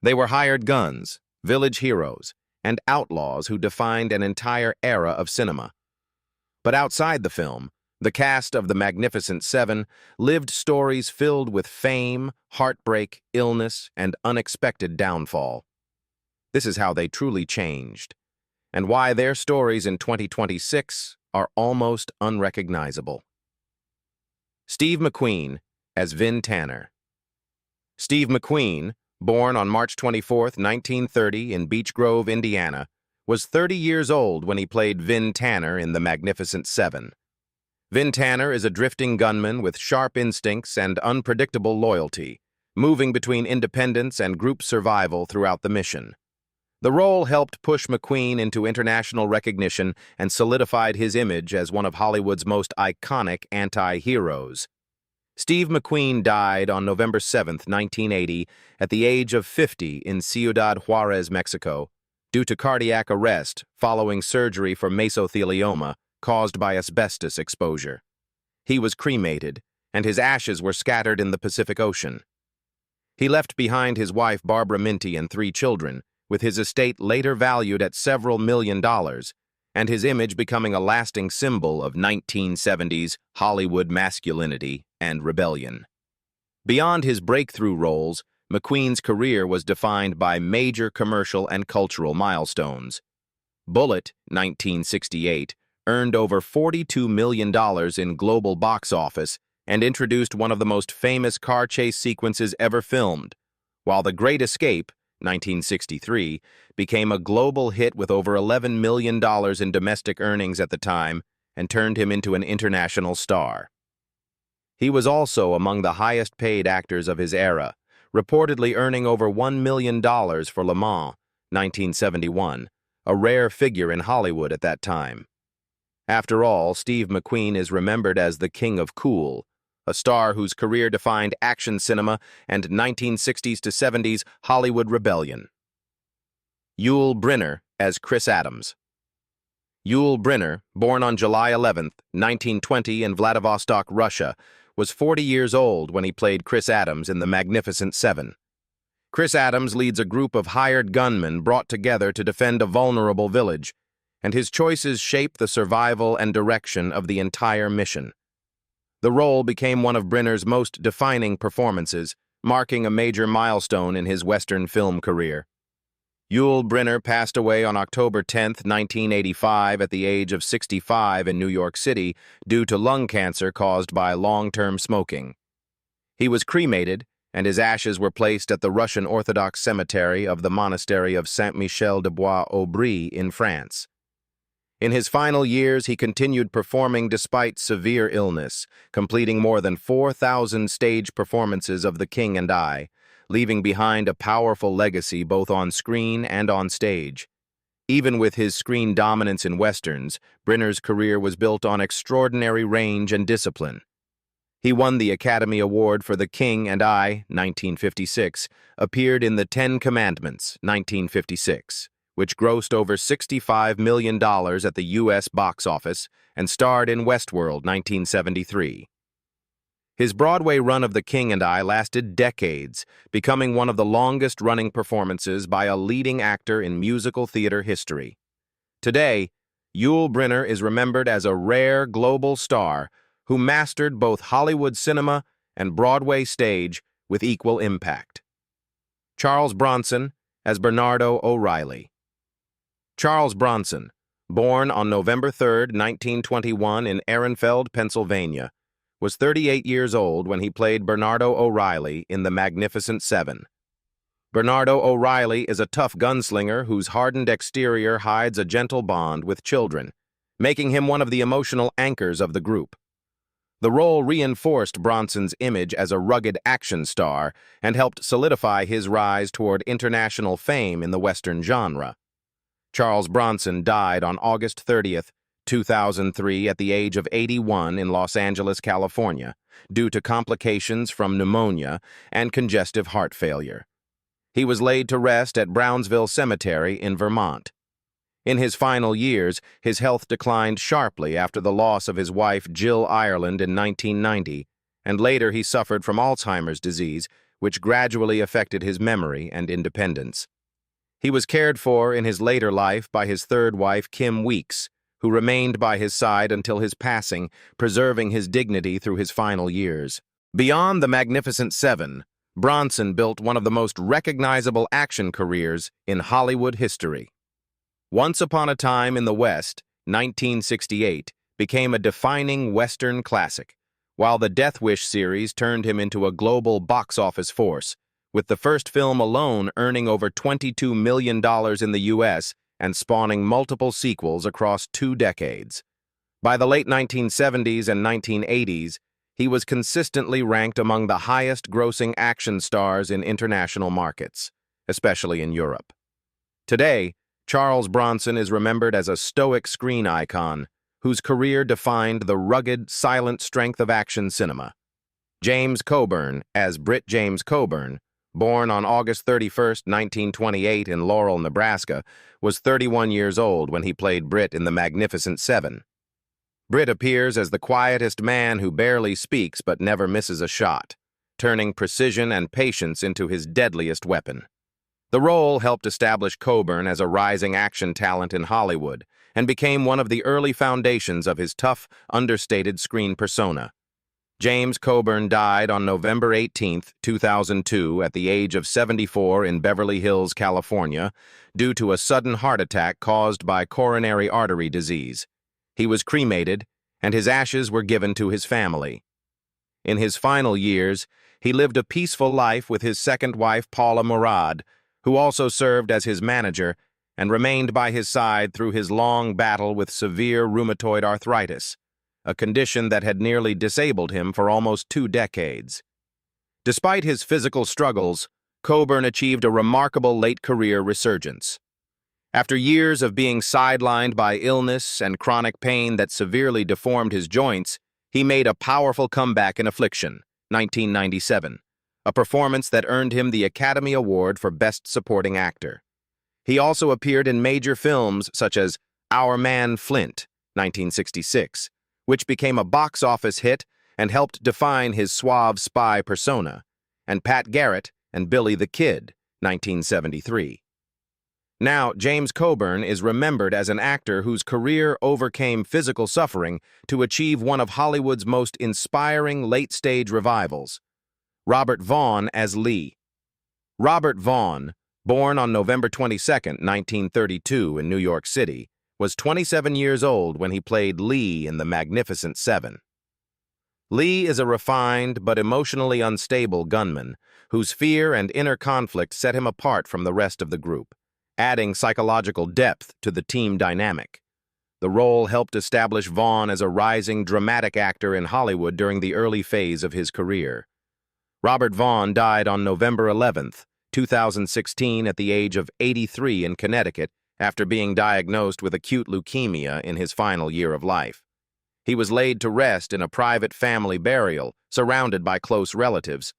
They were hired guns, village heroes, and outlaws who defined an entire era of cinema. But outside the film, the cast of The Magnificent Seven lived stories filled with fame, heartbreak, illness, and unexpected downfall. This is how they truly changed, and why their stories in 2026 are almost unrecognizable. Steve McQueen as Vin Tanner. Steve McQueen, born on March 24, 1930 in Beech Grove, Indiana, was 30 years old when he played Vin Tanner in The Magnificent Seven. Vin Tanner is a drifting gunman with sharp instincts and unpredictable loyalty, moving between independence and group survival throughout the mission. The role helped push McQueen into international recognition and solidified his image as one of Hollywood's most iconic anti-heroes. Steve McQueen died on November 7, 1980, at the age of 50 in Ciudad Juarez, Mexico, due to cardiac arrest following surgery for mesothelioma caused by asbestos exposure. He was cremated, and his ashes were scattered in the Pacific Ocean. He left behind his wife Barbara Minty and 3 children, with his estate later valued at several $1 million, and his image becoming a lasting symbol of 1970s Hollywood masculinity and rebellion. Beyond his breakthrough roles, McQueen's career was defined by major commercial and cultural milestones. Bullitt, 1968, earned over $42 million in global box office and introduced one of the most famous car chase sequences ever filmed, while The Great Escape, 1963, became a global hit with over $11 million in domestic earnings at the time and turned him into an international star. He was also among the highest-paid actors of his era, reportedly earning over $1 million for Le Mans, 1971, a rare figure in Hollywood at that time. After all, Steve McQueen is remembered as the King of Cool, a star whose career defined action cinema and 1960s to 70s Hollywood rebellion. Yul Brynner as Chris Adams. Yul Brynner, born on July 11, 1920 in Vladivostok, Russia, was 40 years old when he played Chris Adams in The Magnificent Seven. Chris Adams leads a group of hired gunmen brought together to defend a vulnerable village, and his choices shape the survival and direction of the entire mission. The role became one of Brynner's most defining performances, marking a major milestone in his Western film career. Yul Brynner passed away on October 10, 1985, at the age of 65 in New York City due to lung cancer caused by long-term smoking. He was cremated, and his ashes were placed at the Russian Orthodox cemetery of the monastery of Saint-Michel-de-Bois-Aubry in France. In his final years, he continued performing despite severe illness, completing more than 4,000 stage performances of The King and I, leaving behind a powerful legacy both on screen and on stage. Even with his screen dominance in westerns, Brynner's career was built on extraordinary range and discipline. He won the Academy Award for The King and I, 1956, appeared in The Ten Commandments, 1956, which grossed over $65 million at the U.S. box office and starred in Westworld, 1973. His Broadway run of The King and I lasted decades, becoming one of the longest-running performances by a leading actor in musical theater history. Today, Yul Brynner is remembered as a rare global star who mastered both Hollywood cinema and Broadway stage with equal impact. Charles Bronson as Bernardo O'Reilly. Charles Bronson, born on November 3, 1921 in Ehrenfeld, Pennsylvania, was 38 years old when he played Bernardo O'Reilly in The Magnificent Seven. Bernardo O'Reilly is a tough gunslinger whose hardened exterior hides a gentle bond with children, making him one of the emotional anchors of the group. The role reinforced Bronson's image as a rugged action star and helped solidify his rise toward international fame in the Western genre. Charles Bronson died on August 30, 2003 at the age of 81 in Los Angeles, California, due to complications from pneumonia and congestive heart failure. He was laid to rest at Brownsville Cemetery in Vermont. In his final years, his health declined sharply after the loss of his wife Jill Ireland in 1990, and later he suffered from Alzheimer's disease, which gradually affected his memory and independence. He was cared for in his later life by his third wife, Kim Weeks, who remained by his side until his passing, preserving his dignity through his final years. Beyond the Magnificent Seven, Bronson built one of the most recognizable action careers in Hollywood history. Once Upon a Time in the West, 1968, became a defining Western classic, while the Death Wish series turned him into a global box office force, with the first film alone earning over $22 million in the U.S. and spawning multiple sequels across 2 decades. By the late 1970s and 1980s, he was consistently ranked among the highest-grossing action stars in international markets, especially in Europe. Today, Charles Bronson is remembered as a stoic screen icon whose career defined the rugged, silent strength of action cinema. James Coburn, as Britt James Coburn, born on August 31, 1928 in Laurel, Nebraska, was 31 years old when he played Britt in The Magnificent Seven. Britt appears as the quietest man who barely speaks but never misses a shot, turning precision and patience into his deadliest weapon. The role helped establish Coburn as a rising action talent in Hollywood and became one of the early foundations of his tough, understated screen persona. James Coburn died on November 18, 2002, at the age of 74 in Beverly Hills, California, due to a sudden heart attack caused by coronary artery disease. He was cremated, and his ashes were given to his family. In his final years, he lived a peaceful life with his second wife, Paula Murad, who also served as his manager and remained by his side through his long battle with severe rheumatoid arthritis, a condition that had nearly disabled him for almost 2 decades. Despite his physical struggles, Coburn achieved a remarkable late-career resurgence. After years of being sidelined by illness and chronic pain that severely deformed his joints, he made a powerful comeback in Affliction, 1997, a performance that earned him the Academy Award for Best Supporting Actor. He also appeared in major films such as Our Man Flint, 1966, which became a box office hit and helped define his suave spy persona, and Pat Garrett and Billy the Kid, 1973. Now, James Coburn is remembered as an actor whose career overcame physical suffering to achieve one of Hollywood's most inspiring late-stage revivals. Robert Vaughn as Lee. Robert Vaughn, born on November 22, 1932 in New York City, was 27 years old when he played Lee in The Magnificent Seven. Lee is a refined but emotionally unstable gunman whose fear and inner conflict set him apart from the rest of the group, adding psychological depth to the team dynamic. The role helped establish Vaughn as a rising dramatic actor in Hollywood during the early phase of his career. Robert Vaughn died on November 11, 2016 at the age of 83 in Connecticut after being diagnosed with acute leukemia in his final year of life. He was laid to rest in a private family burial, surrounded by close relatives.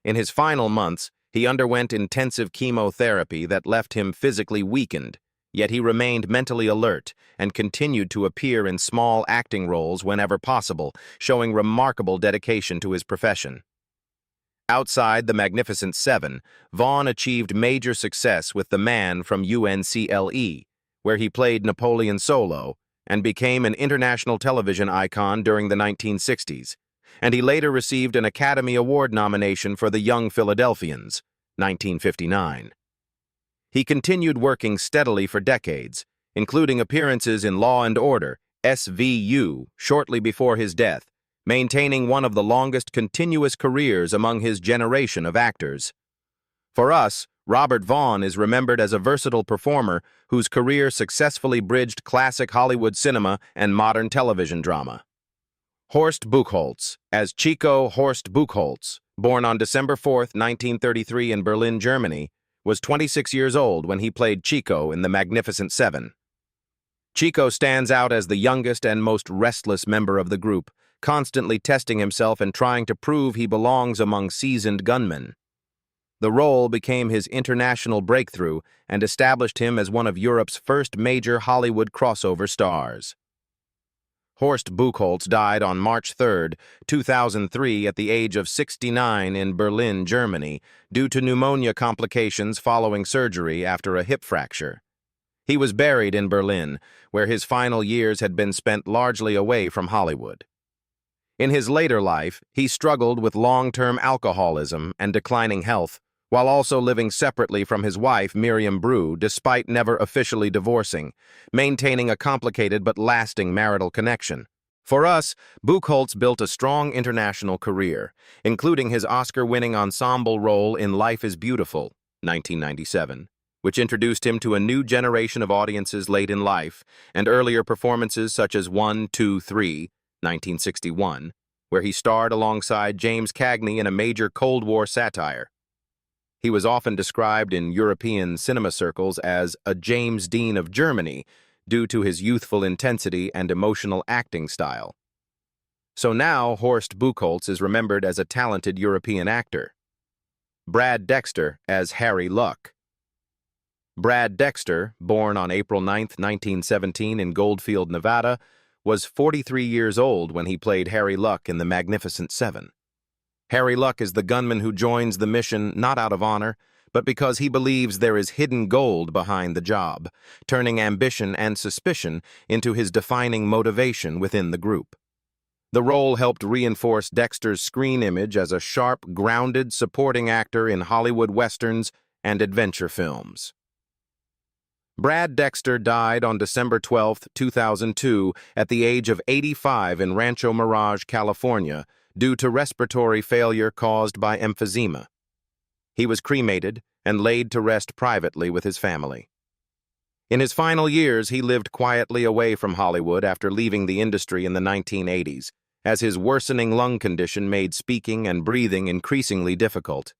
In his final months, he underwent intensive chemotherapy that left him physically weakened, yet he remained mentally alert and continued to appear in small acting roles whenever possible, showing remarkable dedication to his profession. Outside The Magnificent Seven, Vaughn achieved major success with The Man from UNCLE, where he played Napoleon Solo and became an international television icon during the 1960s. And he later received an Academy Award nomination for The Young Philadelphians, 1959. He continued working steadily for decades, including appearances in Law and Order, SVU, shortly before his death, maintaining one of the longest continuous careers among his generation of actors. For us, Robert Vaughn is remembered as a versatile performer whose career successfully bridged classic Hollywood cinema and modern television drama. Horst Buchholz, as Chico Horst Buchholz, born on December 4, 1933 in Berlin, Germany, was 26 years old when he played Chico in The Magnificent Seven. Chico stands out as the youngest and most restless member of the group, constantly testing himself and trying to prove he belongs among seasoned gunmen. The role became his international breakthrough and established him as one of Europe's first major Hollywood crossover stars. Horst Buchholz died on March 3, 2003 at the age of 69 in Berlin, Germany, due to pneumonia complications following surgery after a hip fracture. He was buried in Berlin, where his final years had been spent largely away from Hollywood. In his later life, he struggled with long-term alcoholism and declining health, while also living separately from his wife, Miriam Brew, despite never officially divorcing, maintaining a complicated but lasting marital connection. For us, Buchholz built a strong international career, including his Oscar-winning ensemble role in Life is Beautiful, 1997, which introduced him to a new generation of audiences late in life, and earlier performances such as 1, 2, 3, 1961, where he starred alongside James Cagney in a major Cold War satire. He was often described in European cinema circles as a James Dean of Germany due to his youthful intensity and emotional acting style. So now Horst Buchholz is remembered as a talented European actor. Brad Dexter as Harry Luck. Brad Dexter, born on April 9, 1917 in Goldfield, Nevada, was 43 years old when he played Harry Luck in The Magnificent Seven. Harry Luck is the gunman who joins the mission not out of honor, but because he believes there is hidden gold behind the job, turning ambition and suspicion into his defining motivation within the group. The role helped reinforce Dexter's screen image as a sharp, grounded supporting actor in Hollywood westerns and adventure films. Brad Dexter died on December 12, 2002, at the age of 85 in Rancho Mirage, California, due to respiratory failure caused by emphysema. He was cremated and laid to rest privately with his family. In his final years, he lived quietly away from Hollywood after leaving the industry in the 1980s, as his worsening lung condition made speaking and breathing increasingly difficult.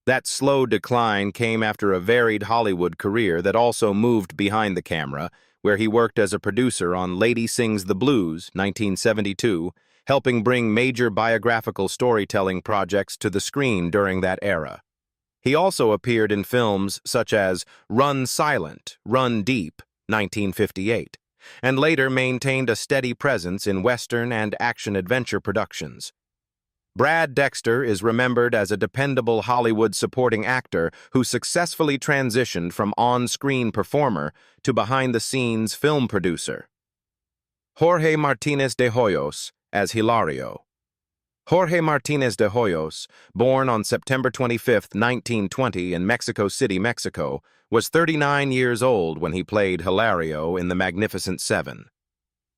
That slow decline came after a varied Hollywood career that also moved behind the camera, where he worked as a producer on Lady Sings the Blues, 1972, helping bring major biographical storytelling projects to the screen during that era. He also appeared in films such as Run Silent, Run Deep, 1958, and later maintained a steady presence in Western and action-adventure productions. Brad Dexter is remembered as a dependable Hollywood supporting actor who successfully transitioned from on-screen performer to behind-the-scenes film producer. Jorge Martinez de Hoyos as Hilario. Jorge Martinez de Hoyos, born on September 25, 1920 in Mexico City, Mexico, was 39 years old when he played Hilario in The Magnificent Seven.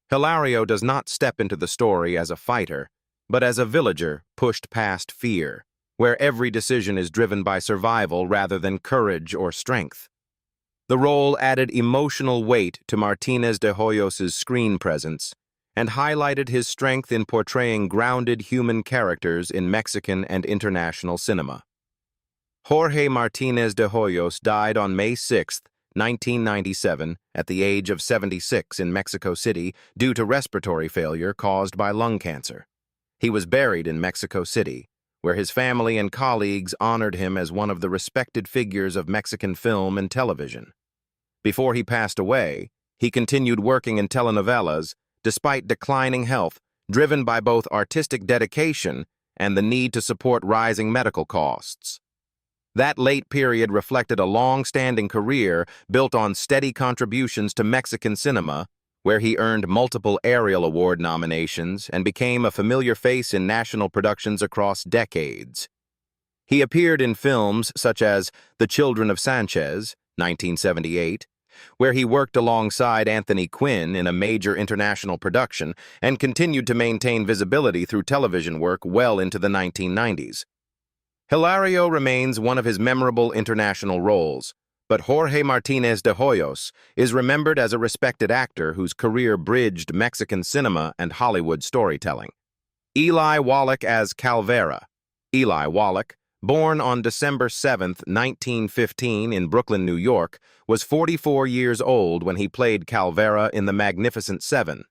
Hilario does not step into the story as a fighter, but as a villager pushed past fear, where every decision is driven by survival rather than courage or strength. The role added emotional weight to Martinez de Hoyos' screen presence and highlighted his strength in portraying grounded human characters in Mexican and international cinema. Jorge Martinez de Hoyos died on May 6, 1997, at the age of 76 in Mexico City due to respiratory failure caused by lung cancer. He was buried in Mexico City, where his family and colleagues honored him as one of the respected figures of Mexican film and television. Before he passed away, he continued working in telenovelas despite declining health, driven by both artistic dedication and the need to support rising medical costs. That late period reflected a long-standing career built on steady contributions to Mexican cinema, where he earned multiple Ariel Award nominations and became a familiar face in national productions across decades. He appeared in films such as The Children of Sanchez, 1978, where he worked alongside Anthony Quinn in a major international production and continued to maintain visibility through television work well into the 1990s. Hilario remains one of his memorable international roles, but Jorge Martinez de Hoyos is remembered as a respected actor whose career bridged Mexican cinema and Hollywood storytelling. Eli Wallach as Calvera. Eli Wallach, born on December 7, 1915 in Brooklyn, New York, was 44 years old when he played Calvera in The Magnificent Seven.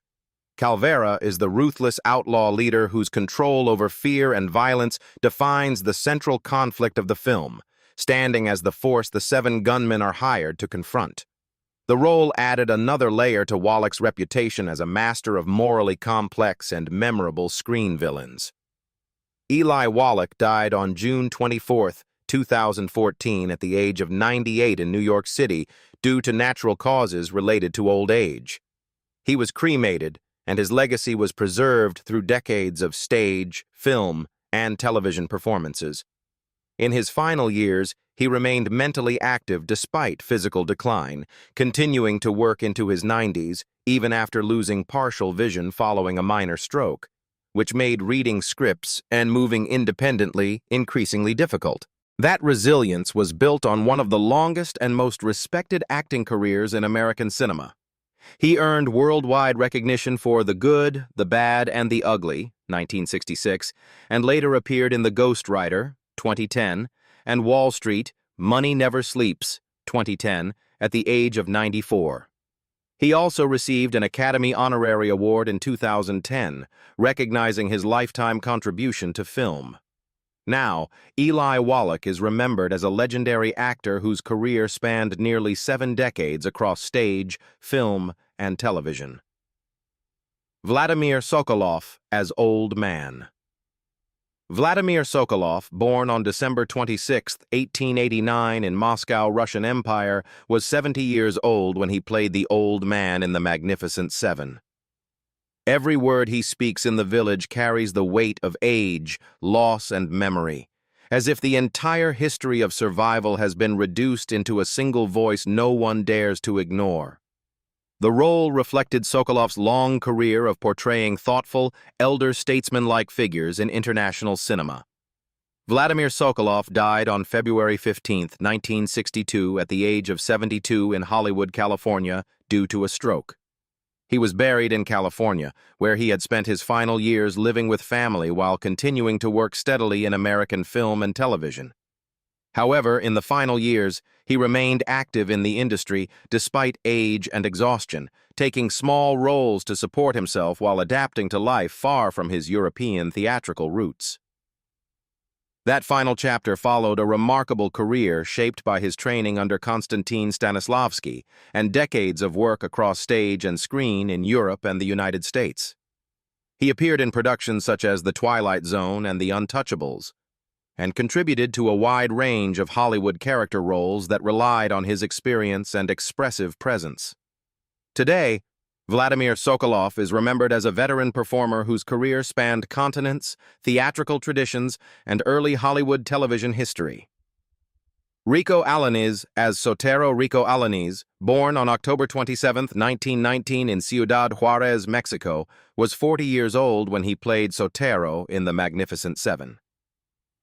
Calvera is the ruthless outlaw leader whose control over fear and violence defines the central conflict of the film, standing as the force the seven gunmen are hired to confront. The role added another layer to Wallach's reputation as a master of morally complex and memorable screen villains. Eli Wallach died on June 24, 2014, at the age of 98 in New York City due to natural causes related to old age. He was cremated, and his legacy was preserved through decades of stage, film, and television performances. In his final years, he remained mentally active despite physical decline, continuing to work into his 90s, even after losing partial vision following a minor stroke, which made reading scripts and moving independently increasingly difficult. That resilience was built on one of the longest and most respected acting careers in American cinema. He earned worldwide recognition for The Good, the Bad, and the Ugly, 1966, and later appeared in The Ghost Rider, 2010, and Wall Street, Money Never Sleeps, 2010, at the age of 94. He also received an Academy Honorary Award in 2010, recognizing his lifetime contribution to film. Now, Eli Wallach is remembered as a legendary actor whose career spanned nearly 7 decades across stage, film, and television. Vladimir Sokoloff as Old Man. Vladimir Sokoloff, born on December 26, 1889 in Moscow, Russian Empire, was 70 years old when he played the Old Man in The Magnificent Seven. Every word he speaks in the village carries the weight of age, loss, and memory, as if the entire history of survival has been reduced into a single voice no one dares to ignore. The role reflected Sokoloff's long career of portraying thoughtful, elder statesman-like figures in international cinema. Vladimir Sokoloff died on February 15, 1962, at the age of 72 in Hollywood, California, due to a stroke. He was buried in California, where he had spent his final years living with family while continuing to work steadily in American film and television. However, in the final years, he remained active in the industry despite age and exhaustion, taking small roles to support himself while adapting to life far from his European theatrical roots. That final chapter followed a remarkable career shaped by his training under Konstantin Stanislavski and decades of work across stage and screen in Europe and the United States. He appeared in productions such as The Twilight Zone and The Untouchables, and contributed to a wide range of Hollywood character roles that relied on his experience and expressive presence. Today, Vladimir Sokoloff is remembered as a veteran performer whose career spanned continents, theatrical traditions, and early Hollywood television history. Rico Alaniz as Sotero Rico Alaniz, born on October 27, 1919 in Ciudad Juarez, Mexico, was 40 years old when he played Sotero in The Magnificent Seven.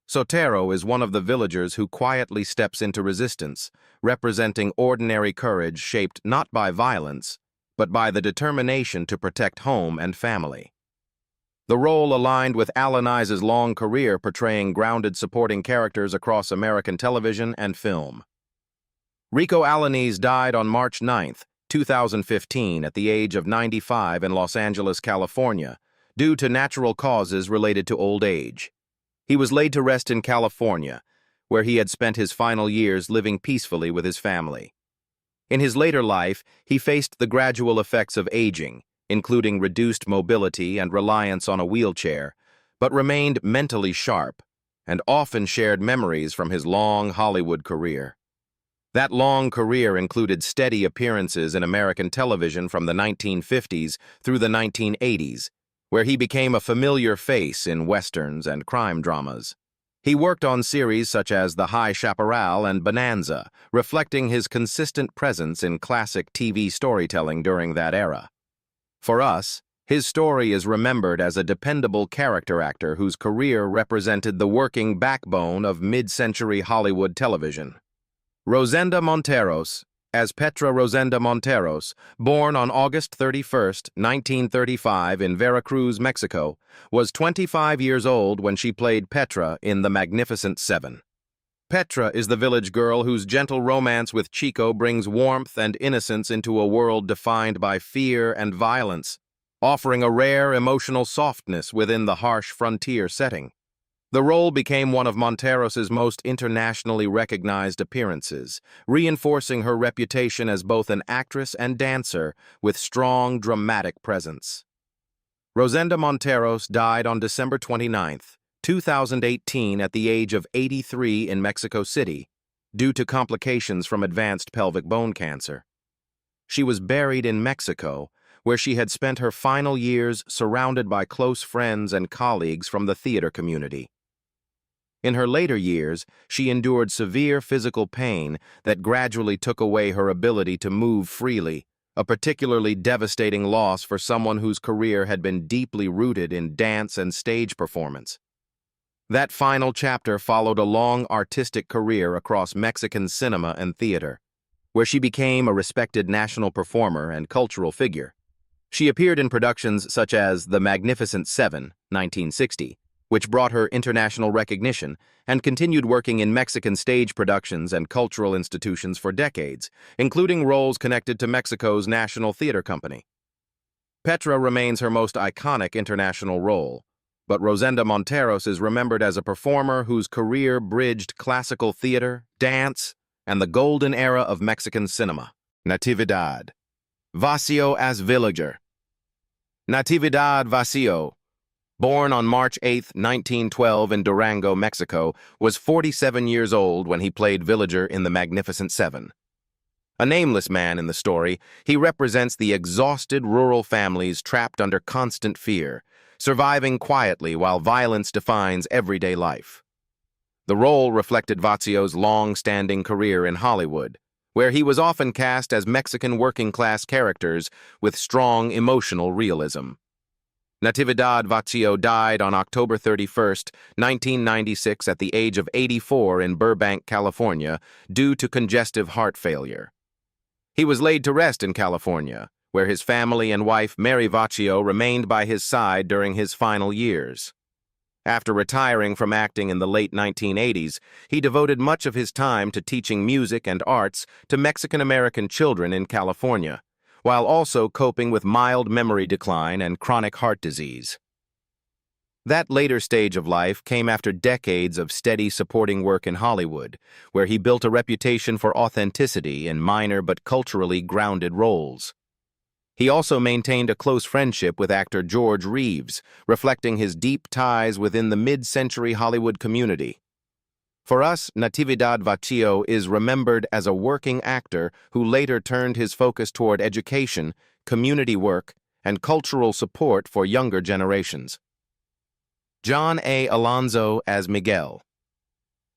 Sotero is one of the villagers who quietly steps into resistance, representing ordinary courage shaped not by violence, but by the determination to protect home and family. The role aligned with Alaniz's long career portraying grounded supporting characters across American television and film. Rico Alaniz died on March 9, 2015, at the age of 95 in Los Angeles, California, due to natural causes related to old age. He was laid to rest in California, where he had spent his final years living peacefully with his family. In his later life, he faced the gradual effects of aging, including reduced mobility and reliance on a wheelchair, but remained mentally sharp and often shared memories from his long Hollywood career. That long career included steady appearances in American television from the 1950s through the 1980s, where he became a familiar face in westerns and crime dramas. He worked on series such as The High Chaparral and Bonanza, reflecting his consistent presence in classic TV storytelling during that era. For us, his story is remembered as a dependable character actor whose career represented the working backbone of mid-century Hollywood television. Rosenda Monteros, as Petra Rosenda Monteros, born on August 31, 1935 in Veracruz, Mexico, was 25 years old when she played Petra in The Magnificent Seven. Petra is the village girl whose gentle romance with Chico brings warmth and innocence into a world defined by fear and violence, offering a rare emotional softness within the harsh frontier setting. The role became one of Monteros' most internationally recognized appearances, reinforcing her reputation as both an actress and dancer with strong dramatic presence. Rosenda Monteros died on December 29, 2018 at the age of 83 in Mexico City, due to complications from advanced pelvic bone cancer. She was buried in Mexico, where she had spent her final years surrounded by close friends and colleagues from the theater community. In her later years, she endured severe physical pain that gradually took away her ability to move freely, a particularly devastating loss for someone whose career had been deeply rooted in dance and stage performance. That final chapter followed a long artistic career across Mexican cinema and theater, where she became a respected national performer and cultural figure. She appeared in productions such as The Magnificent Seven, 1960, which brought her international recognition, and continued working in Mexican stage productions and cultural institutions for decades, including roles connected to Mexico's National Theater Company. Petra remains her most iconic international role, but Rosenda Monteros is remembered as a performer whose career bridged classical theater, dance, and the golden era of Mexican cinema. Natividad Vacio as villager. Natividad Vacio, born on March 8, 1912 in Durango, Mexico, was 47 years old when he played villager in The Magnificent Seven. A nameless man in the story, he represents the exhausted rural families trapped under constant fear, surviving quietly while violence defines everyday life. The role reflected Vacio's long-standing career in Hollywood, where he was often cast as Mexican working-class characters with strong emotional realism. Natividad Vacio died on October 31, 1996 at the age of 84 in Burbank, California, due to congestive heart failure. He was laid to rest in California, where his family and wife Mary Vacio remained by his side during his final years. After retiring from acting in the late 1980s, he devoted much of his time to teaching music and arts to Mexican-American children in California, while also coping with mild memory decline and chronic heart disease. That later stage of life came after decades of steady supporting work in Hollywood, where he built a reputation for authenticity in minor but culturally grounded roles. He also maintained a close friendship with actor George Reeves, reflecting his deep ties within the mid-century Hollywood community. For us, Natividad Vacio is remembered as a working actor who later turned his focus toward education, community work, and cultural support for younger generations. John A. Alonzo as Miguel.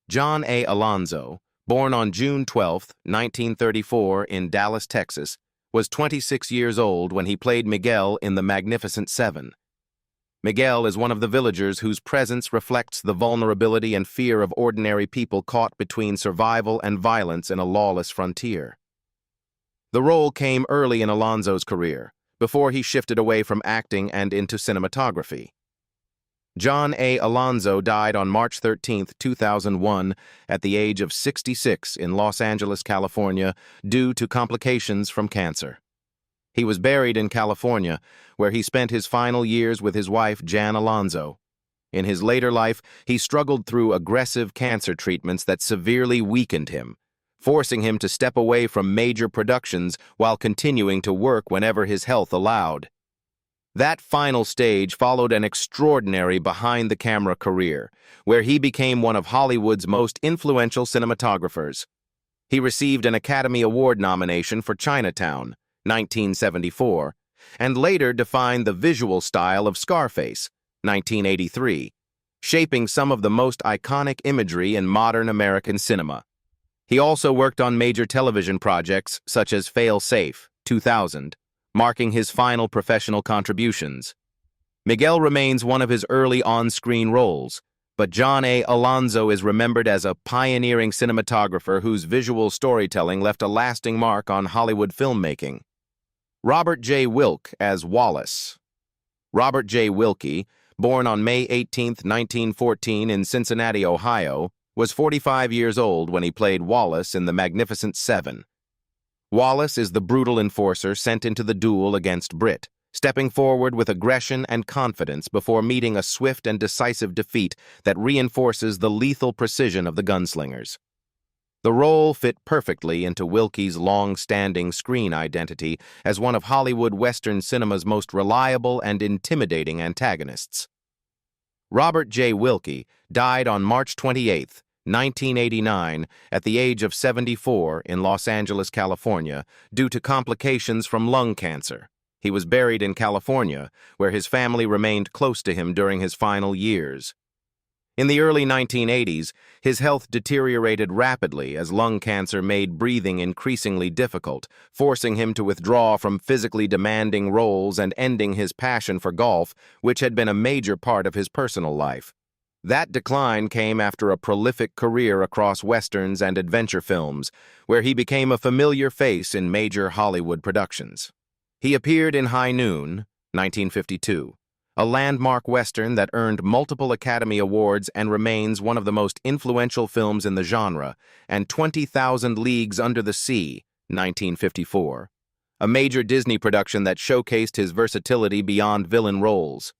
John A. Alonzo, born on June 12, 1934 in Dallas, Texas, was 26 years old when he played Miguel in The Magnificent Seven. Miguel is one of the villagers whose presence reflects the vulnerability and fear of ordinary people caught between survival and violence in a lawless frontier. The role came early in Alonzo's career, before he shifted away from acting and into cinematography. John A. Alonzo died on March 13, 2001, at the age of 66 in Los Angeles, California, due to complications from cancer. He was buried in California, where he spent his final years with his wife, Jan Alonzo. In his later life, he struggled through aggressive cancer treatments that severely weakened him, forcing him to step away from major productions while continuing to work whenever his health allowed. That final stage followed an extraordinary behind-the-camera career, where he became one of Hollywood's most influential cinematographers. He received an Academy Award nomination for Chinatown, 1974, and later defined the visual style of Scarface, 1983, shaping some of the most iconic imagery in modern American cinema. He also worked on major television projects such as Fail Safe, 2000, marking his final professional contributions. Miguel remains one of his early on-screen roles, but John A. Alonzo is remembered as a pioneering cinematographer whose visual storytelling left a lasting mark on Hollywood filmmaking. Robert J. Wilke as Wallace. Robert J. Wilke, born on May 18, 1914 in Cincinnati, Ohio, was 45 years old when he played Wallace in The Magnificent Seven. Wallace is the brutal enforcer sent into the duel against Britt, stepping forward with aggression and confidence before meeting a swift and decisive defeat that reinforces the lethal precision of the gunslingers. The role fit perfectly into Wilke's long-standing screen identity as one of Hollywood Western cinema's most reliable and intimidating antagonists. Robert J. Wilke died on March 28, 1989, at the age of 74 in Los Angeles, California, due to complications from lung cancer. He was buried in California, where his family remained close to him during his final years. In the early 1980s, his health deteriorated rapidly as lung cancer made breathing increasingly difficult, forcing him to withdraw from physically demanding roles and ending his passion for golf, which had been a major part of his personal life. That decline came after a prolific career across westerns and adventure films, where he became a familiar face in major Hollywood productions. He appeared in High Noon, 1952, a landmark western that earned multiple Academy Awards and remains one of the most influential films in the genre, and 20,000 Leagues Under the Sea, 1954, a major Disney production that showcased his versatility beyond villain roles.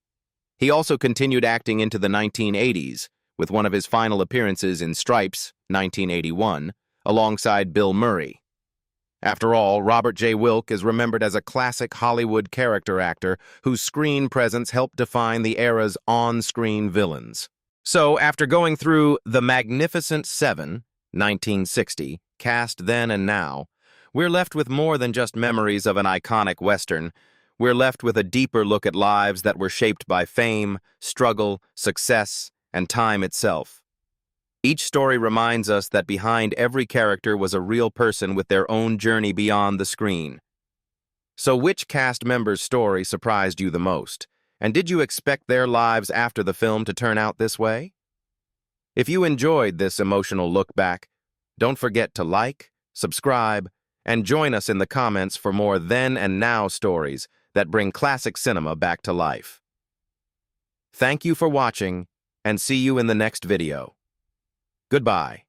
He also continued acting into the 1980s, with one of his final appearances in Stripes, 1981, alongside Bill Murray. After all, Robert J. Wilke is remembered as a classic Hollywood character actor whose screen presence helped define the era's on-screen villains. So, after going through The Magnificent Seven, 1960, cast then and now, we're left with more than just memories of an iconic Western. We're left with a deeper look at lives that were shaped by fame, struggle, success, and time itself. Each story reminds us that behind every character was a real person with their own journey beyond the screen. So which cast member's story surprised you the most? And did you expect their lives after the film to turn out this way? If you enjoyed this emotional look back, don't forget to like, subscribe, and join us in the comments for more then and now stories that bring classic cinema back to life. Thank you for watching, and see you in the next video. Goodbye.